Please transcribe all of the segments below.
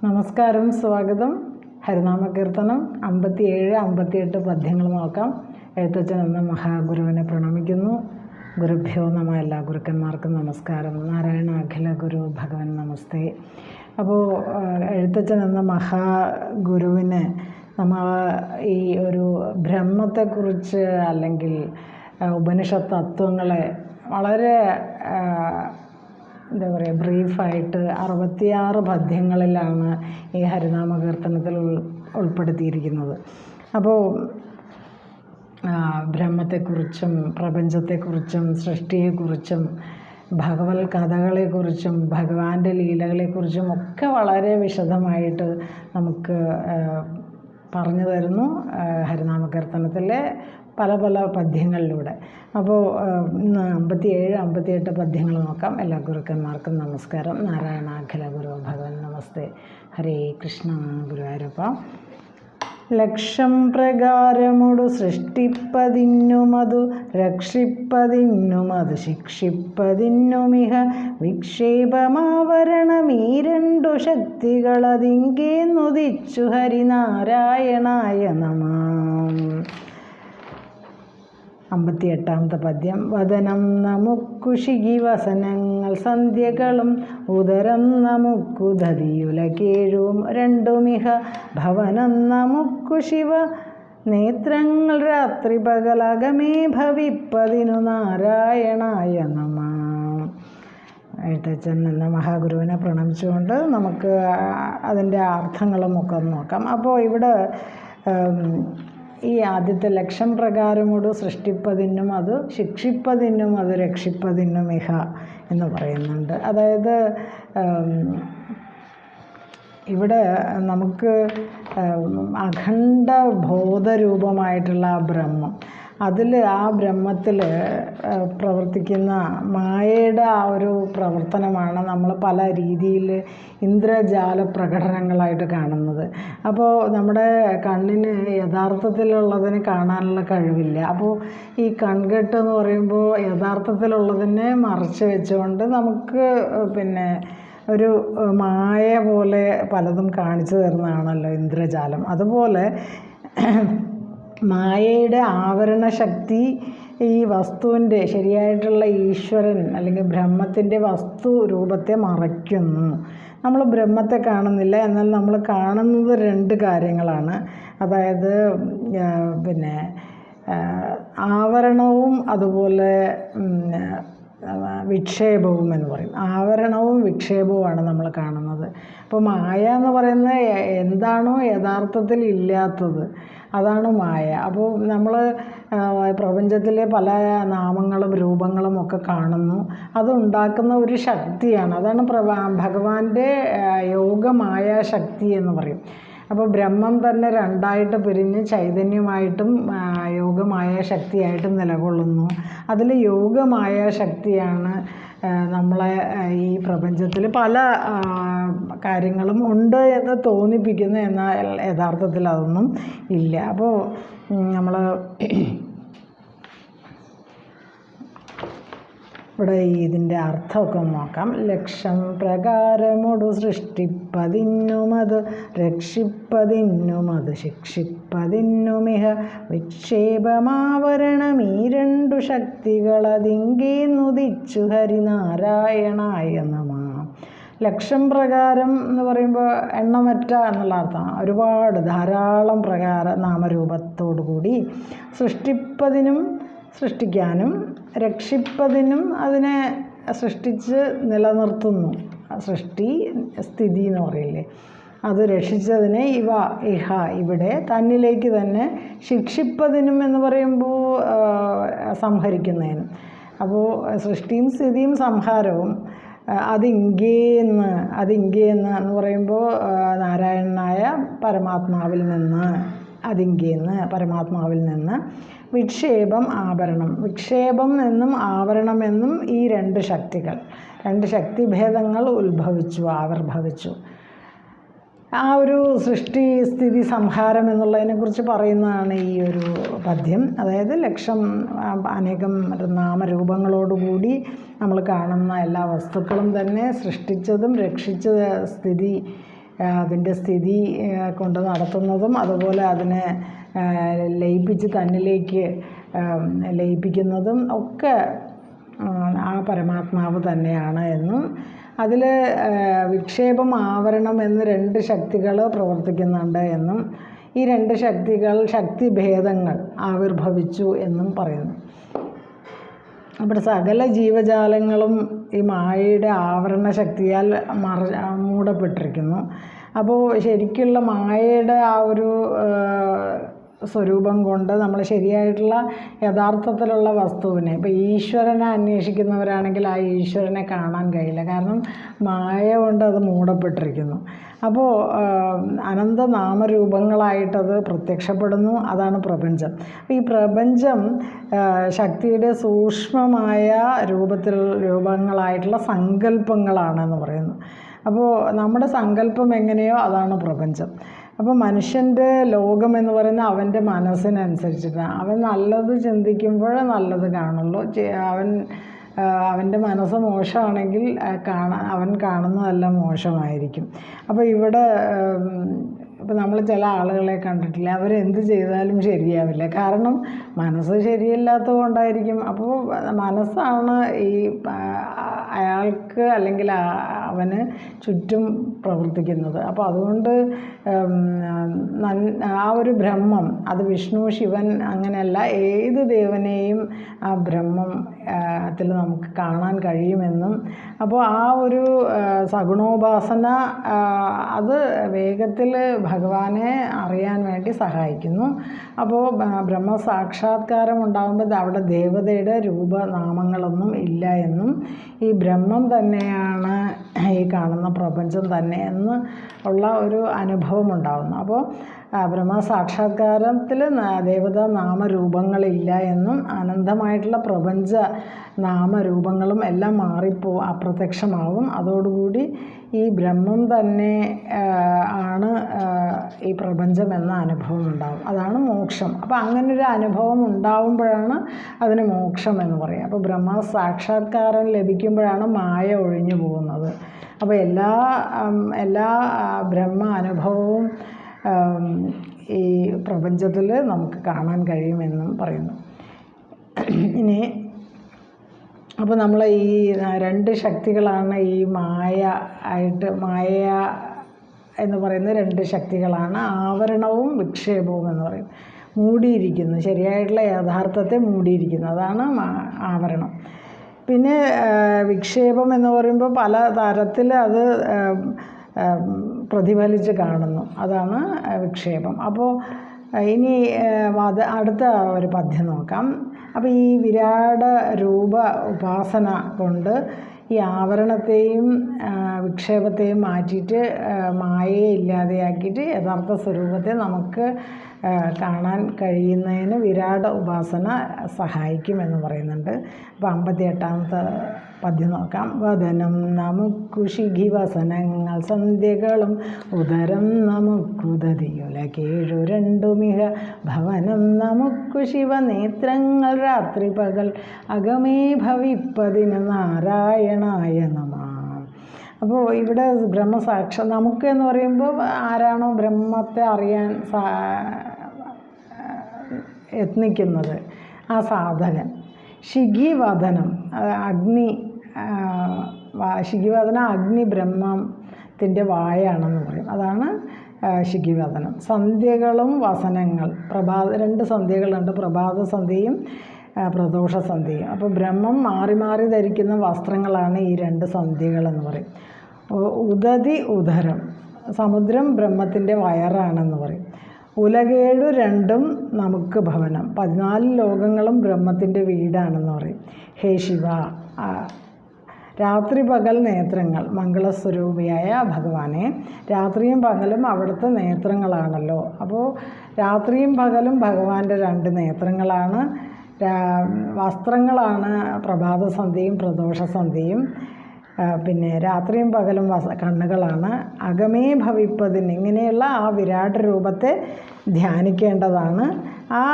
നമസ്കാരം, സ്വാഗതം. ഹരിനാമകീർത്തനം 57, 58 പദ്യങ്ങൾ നോക്കാം. എഴുത്തച്ഛൻ എന്ന മഹാഗുരുവിനെ പ്രണമിക്കുന്നു. ഗുരുഭ്യോ നമ. എല്ലാ ഗുരുക്കന്മാർക്കും നമസ്കാരം. നാരായണ അഖില ഗുരു ഭഗവൻ നമസ്തേ. അപ്പോൾ എഴുത്തച്ഛൻ എന്ന മഹാഗുരുവിനെ നമ്മൾ ഈ ഒരു ബ്രഹ്മത്തെക്കുറിച്ച് അല്ലെങ്കിൽ ഉപനിഷത്ത് തത്വങ്ങളെ വളരെ എന്താ പറയുക ബ്രീഫായിട്ട് 66 പദ്യങ്ങളിലാണ് ഈ ഹരിനാമകീർത്തനത്തിൽ ഉൾപ്പെടുത്തിയിരിക്കുന്നത്. അപ്പോൾ ബ്രഹ്മത്തെക്കുറിച്ചും പ്രപഞ്ചത്തെക്കുറിച്ചും സൃഷ്ടിയെക്കുറിച്ചും ഭഗവത് കഥകളെക്കുറിച്ചും ഭഗവാന്റെ ലീലകളെക്കുറിച്ചും ഒക്കെ വളരെ വിശദമായിട്ട് നമുക്ക് പറഞ്ഞു തരുന്നു ഹരിനാമകീർത്തനത്തിലെ പല പല പദ്യങ്ങളിലൂടെ. അപ്പോൾ ഇന്ന് 57, 58 പദ്യങ്ങൾ നോക്കാം. എല്ലാ ഗുരുക്കന്മാർക്കും നമസ്കാരം. നാരായണ അഖില ഗുരു ഭഗവൻ നമസ്തേ. ഹരേ കൃഷ്ണ. ഗുരുവായൂരപ്പ. ലക്ഷം പ്രകാരമൊടു സൃഷ്ടിപ്പതിന്നുമതു രക്ഷിപ്പതിന്നുമതു ശിക്ഷിപ്പതിന്നുമിഹ വിക്ഷേപമാവരണമീ രണ്ടു ശക്തികളതിങ്കേ നുദിച്ചു ഹരിനാരായണായ നമഃ. 58 പദ്യം. വദനം നമുക്കു ശിഖിവസനങ്ങൾ സന്ധ്യകളും ഉദരം നമുക്കു ദതിയുലകേഴും രണ്ടുമിഹ ഭവനം നമുക്കു ശിവ നേത്രങ്ങൾ രാത്രി പകലകമേ ഭവിപ്പതിനു നാരായണായ നമഃ. എഴുത്തച്ഛൻ എന്ന മഹാഗുരുവിനെ പ്രണമിച്ചുകൊണ്ട് നമുക്ക് അതിൻ്റെ അർത്ഥങ്ങളും ഒക്കെ നോക്കാം. അപ്പോൾ ഇവിടെ ഈ ആദ്യത്തെ ലക്ഷം പ്രകാരമോട് സൃഷ്ടിപ്പതിനും അത് ശിക്ഷിപ്പതിനും അത് രക്ഷിപ്പതിനും ഇഹ എന്ന് പറയുന്നുണ്ട്. അതായത് ഇവിടെ നമുക്ക് അഖണ്ഡ ബോധരൂപമായിട്ടുള്ള ആ ബ്രഹ്മം, അതിൽ ആ ബ്രഹ്മത്തിൽ പ്രവർത്തിക്കുന്ന മായയുടെ ആ ഒരു പ്രവർത്തനമാണ് നമ്മൾ പല രീതിയിൽ ഇന്ദ്രജാല പ്രകടനങ്ങളായിട്ട് കാണുന്നത്. അപ്പോൾ നമ്മുടെ കണ്ണിന് യഥാർത്ഥത്തിലുള്ളതിന് കാണാനുള്ള കഴിവില്ല. അപ്പോൾ ഈ കൺകെട്ട് എന്ന് പറയുമ്പോൾ യഥാർത്ഥത്തിലുള്ളതിനെ മറച്ചു വെച്ചുകൊണ്ട് നമുക്ക് ഒരു മായ പോലെ പലതും കാണിച്ചു തരുന്നതാണല്ലോ ഇന്ദ്രജാലം. അതുപോലെ മായയുടെ ആവരണ ശക്തി ഈ വസ്തുവിൻ്റെ ശരിയായിട്ടുള്ള ഈശ്വരൻ അല്ലെങ്കിൽ ബ്രഹ്മത്തിൻ്റെ വസ്തു രൂപത്തെ മറയ്ക്കുന്നു. നമ്മൾ ബ്രഹ്മത്തെ കാണുന്നില്ല, എന്നാൽ നമ്മൾ കാണുന്നത് രണ്ട് കാര്യങ്ങളാണ്. അതായത് ആവരണവും അതുപോലെ വിക്ഷേപവും എന്ന് പറയും. ആവരണവും വിക്ഷേപവുമാണ് നമ്മൾ കാണുന്നത്. അപ്പോൾ മായ എന്ന് പറയുന്നത് എന്താണോ യഥാർത്ഥത്തിൽ ഇല്ലാത്തത്, അതാണ് മായ. അപ്പോൾ നമ്മൾ പ്രപഞ്ചത്തിലെ പല നാമങ്ങളും രൂപങ്ങളും ഒക്കെ കാണുന്നു. അതുണ്ടാക്കുന്ന ഒരു ശക്തിയാണ്. അതാണ് ഭഗവാന്റെ യോഗമായ ശക്തി എന്ന് പറയും. അപ്പോൾ ബ്രഹ്മം തന്നെ രണ്ടായിട്ട് പിരിഞ്ഞ് ചൈതന്യമായിട്ടും യോഗമായ ശക്തിയായിട്ടും നിലകൊള്ളുന്നു. അതിൽ യോഗമായ ശക്തിയാണ് നമ്മളെ ഈ പ്രപഞ്ചത്തിൽ പല കാര്യങ്ങളും ഉണ്ട് എന്ന് തോന്നിപ്പിക്കുന്നു, എന്നാൽ യഥാർത്ഥത്തിൽ അതൊന്നും ഇല്ല. അപ്പോൾ നമ്മൾ ഇവിടെ ഇതിൻ്റെ അർത്ഥമൊക്കെ നോക്കാം. ലക്ഷം പ്രകാരമൊടു സൃഷ്ടിപ്പതിന്നുമത് രക്ഷിപ്പതിന്നുമത് ശിക്ഷിപ്പതിന്നുമിഹ വിക്ഷേപമാവരണമീ രണ്ടു ശക്തികളതിങ്കേ നുദിച്ചു ഹരിനാരായണായ നമഃ. ലക്ഷം പ്രകാരം എന്ന് പറയുമ്പോൾ എണ്ണമറ്റ എന്നുള്ള അർത്ഥമാണ്. ഒരുപാട് ധാരാളം പ്രകാര നാമരൂപത്തോടു കൂടി സൃഷ്ടിപ്പതിനും സൃഷ്ടിക്കാനും രക്ഷിപ്പതിനും അതിനെ സൃഷ്ടിച്ച് നിലനിർത്തുന്നു. സൃഷ്ടി സ്ഥിതി എന്ന് പറയില്ലേ, അത് രക്ഷിച്ചതിനെ ഇഹ ഇവിടെ തന്നിലേക്ക് തന്നെ ശിക്ഷിപ്പതിനും എന്ന് പറയുമ്പോൾ സംഹരിക്കുന്നതിനും. അപ്പോൾ സൃഷ്ടിയും സ്ഥിതിയും സംഹാരവും അതിങ്കേന്ന് എന്ന് പറയുമ്പോൾ നാരായണനായ പരമാത്മാവിൽ നിന്ന്, അതിങ്കേന്ന് പരമാത്മാവിൽ നിന്ന് വിക്ഷേപം ആവരണം, വിക്ഷേപം എന്നും ആവരണം എന്നും ഈ രണ്ട് ശക്തിഭേദങ്ങൾ ആവിർഭവിച്ചു. ആ ഒരു സൃഷ്ടി സ്ഥിതി സംഹാരം എന്നുള്ളതിനെക്കുറിച്ച് പറയുന്നതാണ് ഈ ഒരു പദ്യം. അതായത് അനേകം നാമരൂപങ്ങളോടുകൂടി നമ്മൾ കാണുന്ന എല്ലാ വസ്തുക്കളും തന്നെ സൃഷ്ടിച്ചതും രക്ഷിച്ച സ്ഥിതി അതിൻ്റെ സ്ഥിതി കൊണ്ട് നടത്തുന്നതും അതുപോലെ അതിനെ ലയിപ്പിച്ച് തന്നിലേക്ക് ലയിപ്പിക്കുന്നതും ഒക്കെ ആ പരമാത്മാവ് തന്നെയാണ് എന്നും അതിൽ വിക്ഷേപം ആവരണം എന്ന് 2 ശക്തികൾ പ്രവർത്തിക്കുന്നുണ്ട് എന്നും ഈ 2 ശക്തികൾ ശക്തിഭേദങ്ങൾ ആവിർഭവിച്ചു എന്നും പറയുന്നു. അപ്പോൾ സകല ജീവജാലങ്ങളും ഈ മായയുടെ ആവരണ ശക്തിയാൽ മൂടപ്പെട്ടിരിക്കുന്നു. അപ്പോൾ ശരിക്കുള്ള മായയുടെ ആ ഒരു സ്വരൂപം കൊണ്ട് നമ്മൾ ശരിയായിട്ടുള്ള യഥാർത്ഥത്തിലുള്ള വസ്തുവിനെ ഇപ്പോൾ ഈശ്വരനെ അന്വേഷിക്കുന്നവരാണെങ്കിൽ ആ ഈശ്വരനെ കാണാൻ കഴിയില്ല, കാരണം മായ കൊണ്ട് അത് മൂടപ്പെട്ടിരിക്കുന്നു. അപ്പോൾ അനന്ത നാമരൂപങ്ങളായിട്ടത് പ്രത്യക്ഷപ്പെടുന്നു. അതാണ് പ്രപഞ്ചം. അപ്പോൾ ഈ പ്രപഞ്ചം ശക്തിയുടെ സൂക്ഷ്മമായ രൂപങ്ങളായിട്ടുള്ള സങ്കല്പങ്ങളാണെന്ന് പറയുന്നു. അപ്പോൾ നമ്മുടെ സങ്കല്പം എങ്ങനെയോ അതാണ് പ്രപഞ്ചം. അപ്പോൾ മനുഷ്യൻ്റെ ലോകം എന്ന് പറയുന്നത് അവൻ്റെ മനസ്സിനനുസരിച്ചിട്ടാണ്. അവൻ നല്ലത് ചിന്തിക്കുമ്പോൾ നല്ലത് കാണുള്ളൂ. അവൻ്റെ മനസ്സ് മോശമാണെങ്കിൽ അവൻ കാണുന്നതെല്ലാം മോശമായിരിക്കും. അപ്പോൾ ഇവിടെ ഇപ്പോൾ നമ്മൾ ചില ആളുകളെ കണ്ടിട്ടില്ല, അവരെന്ത് ചെയ്താലും ശരിയാവില്ല, കാരണം മനസ്സ് ശരിയല്ലാത്തത് കൊണ്ടായിരിക്കും. അപ്പോൾ മനസ്സാണ് ഈ അയാൾക്ക് അല്ലെങ്കിൽ അവന് ചുറ്റും പ്രവർത്തിക്കുന്നത്. അപ്പോൾ അതുകൊണ്ട് ആ ഒരു ബ്രഹ്മം, അത് വിഷ്ണു ശിവൻ അങ്ങനെയല്ല, ഏത് ദേവനെയും ആ ബ്രഹ്മത്തിൽ നമുക്ക് കാണാൻ കഴിയുമെന്നും അപ്പോൾ ആ ഒരു സഗുണോപാസന അത് വേഗത്തിൽ ഭഗവാനെ അറിയാൻ വേണ്ടി സഹായിക്കുന്നു. അപ്പോൾ ബ്രഹ്മസാക്ഷാത്കാരം ഉണ്ടാകുമ്പോൾ അവിടെ ദേവതയുടെ രൂപനാമങ്ങളൊന്നും ഇല്ല എന്നും ഈ ബ്രഹ്മം തന്നെയാണ് ഈ കാണുന്ന പ്രപഞ്ചം തന്നെ എന്ന് ഉള്ള ഒരു അനുഭവം ഉണ്ടാകുന്നു. അപ്പോൾ ബ്രഹ്മസാക്ഷാത്കാരത്തിൽ ദേവതാ നാമരൂപങ്ങളില്ല എന്നും അനന്തമായിട്ടുള്ള പ്രപഞ്ച നാമരൂപങ്ങളും എല്ലാം അപ്രത്യക്ഷമാവും. അതോടുകൂടി ഈ ബ്രഹ്മം തന്നെ ആണ് ഈ പ്രപഞ്ചം എന്ന അനുഭവം ഉണ്ടാകും. അതാണ് മോക്ഷം. അപ്പോൾ അങ്ങനൊരു അനുഭവം ഉണ്ടാവുമ്പോഴാണ് അതിന് മോക്ഷം എന്ന് പറയും. അപ്പോൾ ബ്രഹ്മസാക്ഷാത്കാരം ലഭിക്കുമ്പോഴാണ് മായ ഒഴിഞ്ഞു പോകുന്നത്. അപ്പോൾ എല്ലാ ബ്രഹ്മ അനുഭവവും ഈ പ്രപഞ്ചത്തിൽ നമുക്ക് കാണാൻ കഴിയുമെന്നും പറയുന്നു. ഇനി അപ്പോൾ നമ്മൾ ഈ 2 ശക്തികളാണ് ഈ മായ എന്ന് പറയുന്ന 2 ശക്തികളാണ് ആവരണവും വിക്ഷേപവും എന്ന് പറയും. മൂടിയിരിക്കുന്നു, ശരിയായിട്ടുള്ള യഥാർത്ഥത്തെ മൂടിയിരിക്കുന്നു, അതാണ് ആവരണം. പിന്നെ വിക്ഷേപം എന്ന് പറയുമ്പോൾ പല തരത്തിൽ അത് പ്രതിഫലിച്ച് കാണുന്നു, അതാണ് വിക്ഷേപം. അപ്പോൾ ഇനി അടുത്ത ഒരു പദ്യം നോക്കാം. അപ്പോൾ ഈ വിരാട രൂപ ഉപാസന കൊണ്ട് ഈ ആവരണത്തെയും വിക്ഷേപത്തെയും മാറ്റിയിട്ട് മായയെ ഇല്ലാതെയാക്കിയിട്ട് യഥാർത്ഥ സ്വരൂപത്തെ നമുക്ക് കാണാൻ കഴിയുന്നതിന് വിരാട ഉപാസന സഹായിക്കുമെന്ന് പറയുന്നുണ്ട്. അപ്പോൾ 58ാമത്തെ പദ്യം നോക്കാം. വദനം നമുക്കു ശിഖിവസനങ്ങൾ സന്ധ്യകളും ഉദരം നമുക്കുദതിയുലകേഴു രണ്ടുമിഹ ഭവനം നമുക്കു ശിവനേത്രങ്ങൾ രാത്രി പകൽ അകമേ ഭവിപ്പതിന് നാരായണായ നമഃ. അപ്പോൾ ഇവിടെ നമുക്ക് എന്ന് പറയുമ്പോൾ ആരാണോ ബ്രഹ്മത്തെ അറിയാൻ യത്നിക്കുന്നത് ആ സാധകൻ. ശിഖിവദനം ശിഖിവദനം അഗ്നി ബ്രഹ്മത്തിൻ്റെ വായാണെന്ന് പറയും, അതാണ് ശിഖിവദനം. സന്ധ്യകളും വസനങ്ങൾ 2 സന്ധ്യകളുണ്ട്, പ്രഭാത സന്ധ്യയും പ്രദോഷ സന്ധ്യയും. അപ്പോൾ ബ്രഹ്മം മാറി മാറി ധരിക്കുന്ന വസ്ത്രങ്ങളാണ് ഈ 2 സന്ധ്യകളെന്ന് പറയും. ഉദരം, സമുദ്രം ബ്രഹ്മത്തിൻ്റെ വയറാണെന്ന് പറയും. ഉലകേഴു രണ്ടും നമുക്ക് ഭവനം, 14 ലോകങ്ങളും ബ്രഹ്മത്തിൻ്റെ വീടാണെന്ന് പറയും. ഹേ ശിവ, രാത്രി പകൽ നേത്രങ്ങൾ, മംഗളസ്വരൂപിയായ ഭഗവാനെ രാത്രിയും പകലും അവിടുത്തെ നേത്രങ്ങളാണല്ലോ. അപ്പോൾ രാത്രിയും പകലും ഭഗവാന്റെ 2 നേത്രങ്ങളാണ്. വസ്ത്രങ്ങളാണ് പ്രഭാതസന്ധ്യയും പ്രദോഷസന്ധ്യയും. പിന്നെ രാത്രിയും പകലും കണ്ണുകളാണ്. അകമേ ഭവിപ്പതിന്, ഇങ്ങനെയുള്ള ആ വിരാട് രൂപത്തെ ധ്യാനിക്കേണ്ടതാണ്. ആ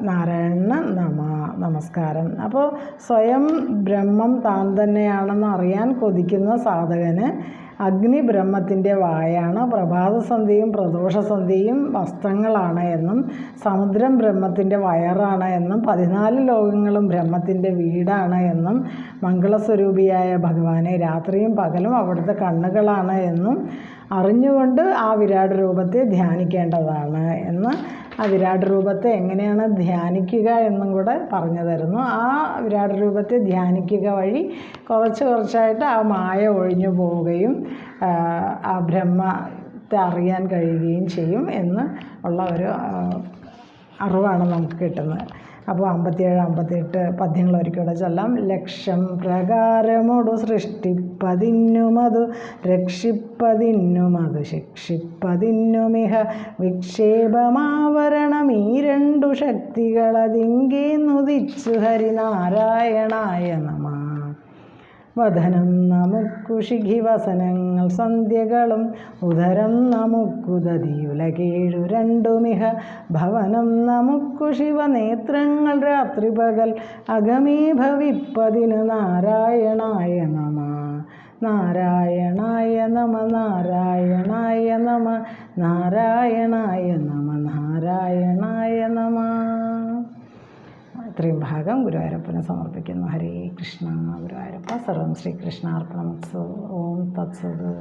നാരായണന് നമസ്കാരം. അപ്പോൾ സ്വയം ബ്രഹ്മം താൻ തന്നെയാണെന്ന് അറിയാൻ കൊതിക്കുന്ന സാധകന് അഗ്നി ബ്രഹ്മത്തിൻ്റെ വായാണ്, പ്രഭാതസന്ധ്യയും പ്രദോഷസന്ധ്യയും വസ്ത്രങ്ങളാണ് എന്നും സമുദ്രം ബ്രഹ്മത്തിൻ്റെ വയറാണ് എന്നും 14 ലോകങ്ങളും ബ്രഹ്മത്തിൻ്റെ വീടാണ് എന്നും മംഗളസ്വരൂപിയായ ഭഗവാനെ രാത്രിയും പകലും അവിടുത്തെ കണ്ണുകളാണ് എന്നും അറിഞ്ഞുകൊണ്ട് ആ വിരാട് രൂപത്തെ ധ്യാനിക്കേണ്ടതാണ് എന്ന്, ആ വിരാട് രൂപത്തെ എങ്ങനെയാണ് ധ്യാനിക്കുക എന്നും കൂടെ പറഞ്ഞു തരുന്നു. ആ വിരാട് രൂപത്തെ ധ്യാനിക്കുക വഴി കുറച്ചായിട്ട് ആ മായ ഒഴിഞ്ഞു പോവുകയും ആ ബ്രഹ്മത്തെ അറിയാൻ കഴിയുകയും ചെയ്യും എന്ന് ഉള്ള ഒരു അറിവാണ് നമുക്ക് കിട്ടുന്നത്. അപ്പോൾ 57, 58 പദ്യങ്ങൾ ഒരിക്കലും ചൊല്ലാം. ലക്ഷം പ്രകാരമൊടു സൃഷ്ടിപ്പതിന്നുമതു രക്ഷിപ്പതിന്നുമതു ശിക്ഷിപ്പതിന്നുമിഹ വിക്ഷേപമാവരണം ഈ 2 ശക്തികളതിങ്കേന്നുദിച്ചു ഹരിനാരായണായ നമഃ. വദനം നമുക്കു ശിഖിവസനങ്ങൾ സന്ധ്യകളും ഉദരം നമുക്കു ദതിയുലകേഴു 2മിഹ ഭവനം നമുക്കു ശിവനേത്രങ്ങൾ രാത്രി പകൽ അകമേ ഭവിപ്പതിനു നാരായണായ നമ. നാരായണായ നമ നാരായണായ നമ നാരായണായ നമ നാരായണായ നമ. ഇത്രയും ഭാഗം ഗുരുവായൂരപ്പന് സമർപ്പിക്കുന്നു. ഹരേ കൃഷ്ണ. ഗുരുവായൂരപ്പ സർവം ശ്രീകൃഷ്ണാർപ്പണമസ്തു. ഓം തത്സത്.